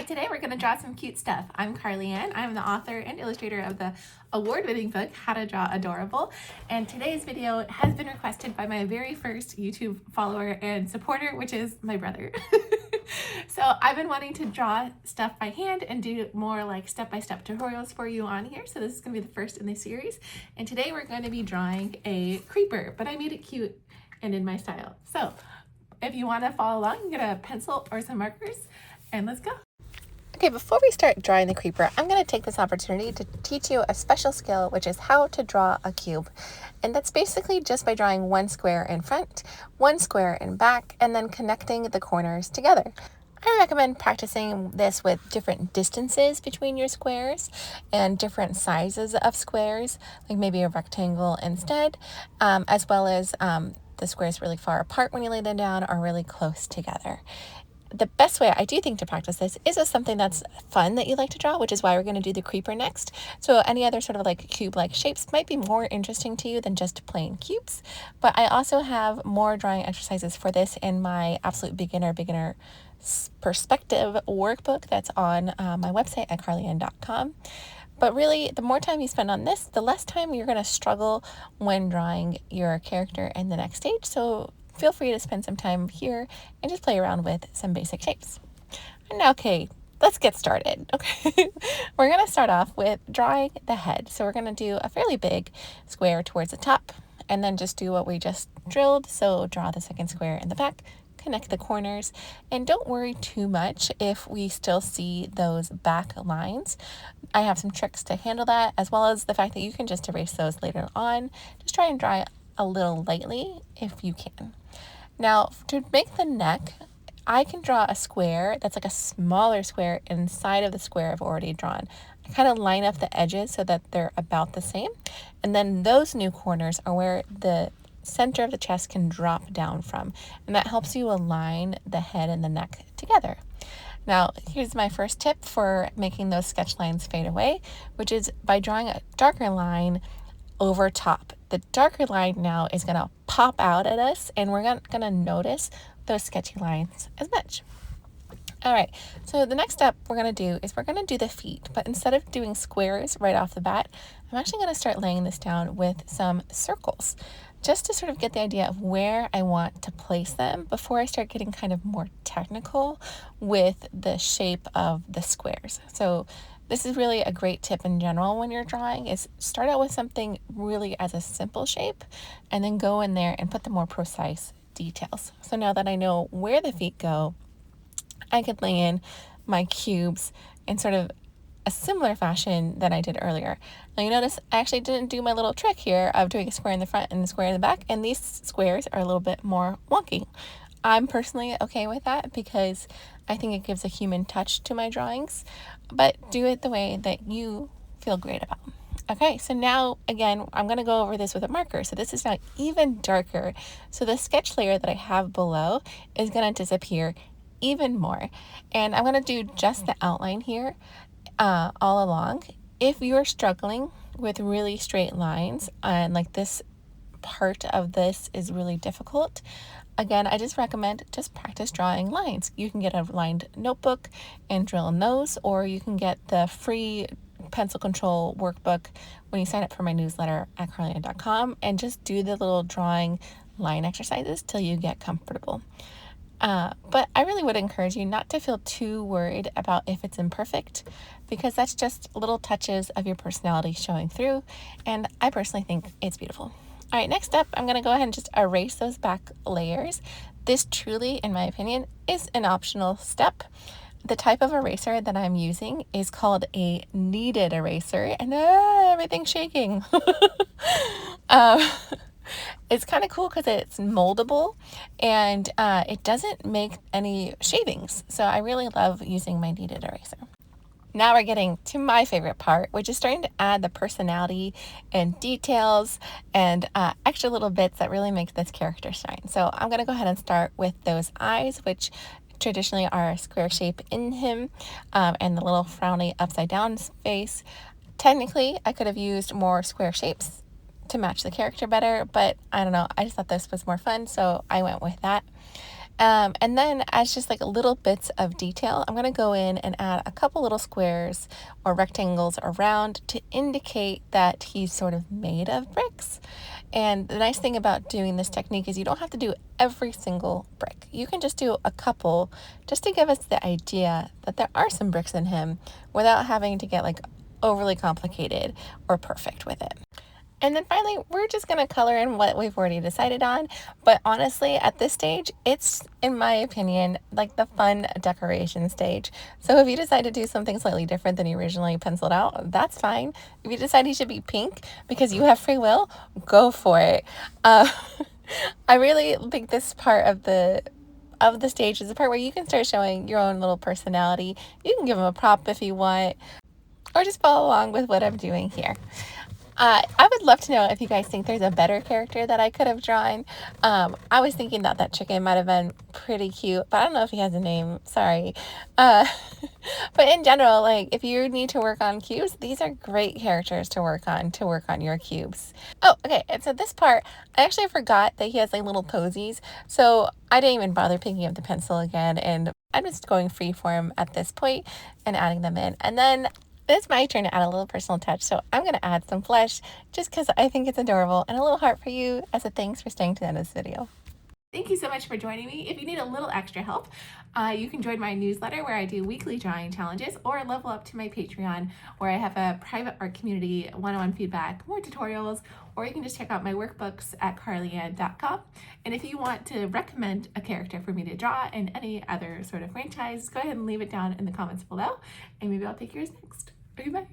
today we're going to draw some cute stuff. I'm Carly Ann. I'm the author and illustrator of the award-winning book, How to Draw Adorable. And today's video has been requested by my very first YouTube follower and supporter, which is my brother. So I've been wanting to draw stuff by hand and do more like step-by-step tutorials for you on here. So this is going to be the first in the series. And today we're going to be drawing a creeper, but I made it cute and in my style. So if you want to follow along, you get a pencil or some markers and let's go. Okay, before we start drawing the creeper, I'm going to take this opportunity to teach you a special skill, which is how to draw a cube. And that's basically just by drawing one square in front, one square in back, and then connecting the corners together. I recommend practicing this with different distances between your squares and different sizes of squares, like maybe a rectangle instead, as well as the squares really far apart when you lay them down or really close together. The best way I do think to practice this is with something that's fun that you like to draw, which is why we're going to do the creeper next. So any other sort of like cube-like shapes might be more interesting to you than just plain cubes. But I also have more drawing exercises for this in my absolute beginner perspective workbook that's on my website at carlyann.com. But really, the more time you spend on this, the less time you're going to struggle when drawing your character in the next stage. So feel free to spend some time here and just play around with some basic shapes. And now, okay, let's get started. Okay, we're going to start off with drawing the head. So we're going to do a fairly big square towards the top and then just do what we just drilled. So draw the second square in the back, connect the corners, and don't worry too much if we still see those back lines. I have some tricks to handle that, as well as the fact that you can just erase those later on. Just try and draw a little lightly if you can. Now, to make the neck, I can draw a square that's like a smaller square inside of the square I've already drawn. I kind of line up the edges so that they're about the same. And then those new corners are where the center of the chest can drop down from. And that helps you align the head and the neck together. Now, here's my first tip for making those sketch lines fade away, which is by drawing a darker line over top. The darker line now is going to pop out at us and we're not going to notice those sketchy lines as much. All right, so the next step we're going to do is we're going to do the feet, but instead of doing squares right off the bat, I'm actually going to start laying this down with some circles, just to sort of get the idea of where I want to place them before I start getting kind of more technical with the shape of the squares. So this is really a great tip in general when you're drawing, is start out with something really as a simple shape and then go in there and put the more precise details. So now that I know where the feet go, I could lay in my cubes in sort of a similar fashion that I did earlier. Now you notice I actually didn't do my little trick here of doing a square in the front and a square in the back, and these squares are a little bit more wonky. I'm personally okay with that because I think it gives a human touch to my drawings, but do it the way that you feel great about. Okay, so now again, I'm going to go over this with a marker. So this is now even darker. So the sketch layer that I have below is going to disappear even more. And I'm going to do just the outline here all along. If you're struggling with really straight lines and like this part of this is really difficult, again, I just recommend just practice drawing lines. You can get a lined notebook and drill in those, or you can get the free pencil control workbook when you sign up for my newsletter at carlyann.com and just do the little drawing line exercises till you get comfortable. But I really would encourage you not to feel too worried about if it's imperfect, because that's just little touches of your personality showing through, and I personally think it's beautiful. All right, next up, I'm going to go ahead and just erase those back layers. This truly, in my opinion, is an optional step. The type of eraser that I'm using is called a kneaded eraser, and everything's shaking. It's kind of cool because it's moldable and it doesn't make any shavings. So I really love using my kneaded eraser. Now we're getting to my favorite part, which is starting to add the personality and details and extra little bits that really make this character shine. So I'm going to go ahead and start with those eyes, which traditionally are a square shape in him, and the little frowny upside down face. Technically, I could have used more square shapes to match the character better, but I don't know, I just thought this was more fun, so I went with that. And then as just like little bits of detail, I'm going to go in and add a couple little squares or rectangles around to indicate that he's sort of made of bricks. And the nice thing about doing this technique is you don't have to do every single brick. You can just do a couple just to give us the idea that there are some bricks in him without having to get like overly complicated or perfect with it. And then finally, we're just going to color in what we've already decided on. But honestly, at this stage, it's, in my opinion, like the fun decoration stage. So if you decide to do something slightly different than you originally penciled out, that's fine. If you decide he should be pink because you have free will, go for it. Uh, I really think this part of the stage is the part where you can start showing your own little personality. You can give him a prop if you want, or just follow along with what I'm doing here. I would love to know if you guys think there's a better character that I could have drawn. I was thinking that that chicken might have been pretty cute, but I don't know if he has a name. Sorry. Uh, but in general, like if you need to work on cubes, these are great characters to work on your cubes. Oh, okay. And so this part, I actually forgot that he has like little posies. So I didn't even bother picking up the pencil again, and I'm just going freeform at this point and adding them in. And then it's my turn to add a little personal touch, so I'm going to add some flesh just because I think it's adorable, and a little heart for you as a thanks for staying to the end of this video. Thank you so much for joining me. If you need a little extra help, you can join my newsletter where I do weekly drawing challenges, or level up to my Patreon where I have a private art community, one-on-one feedback, more tutorials, or you can just check out my workbooks at carlyann.com. And if you want to recommend a character for me to draw in any other sort of franchise, go ahead and leave it down in the comments below, and maybe I'll pick yours next. Okay, bye.